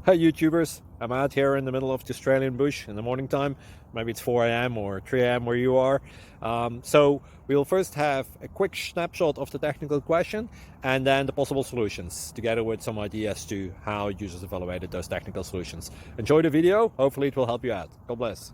Hi YouTubers, I'm out here in the middle of the Australian bush in the morning time. Maybe it's 4 a.m. or 3 a.m. where you are. So we'll first have a quick snapshot of the technical question and then the possible solutions, together with some ideas to how users evaluated those technical solutions. Enjoy the video, hopefully it will help you out. God bless.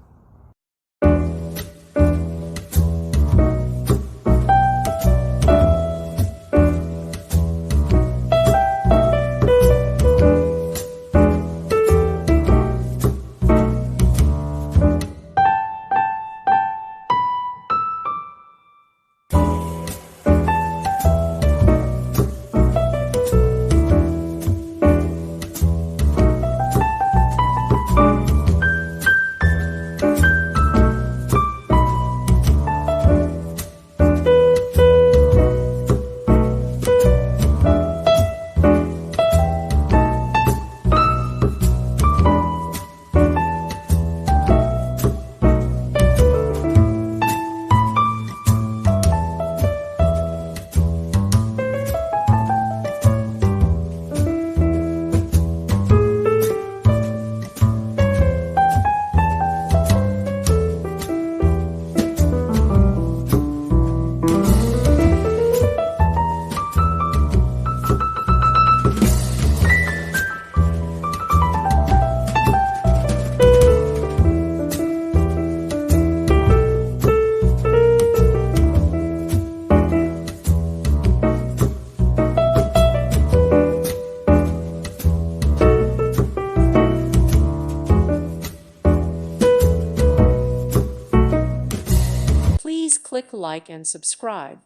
Please click like and subscribe.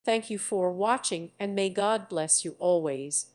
Thank you for watching, and may God bless you always.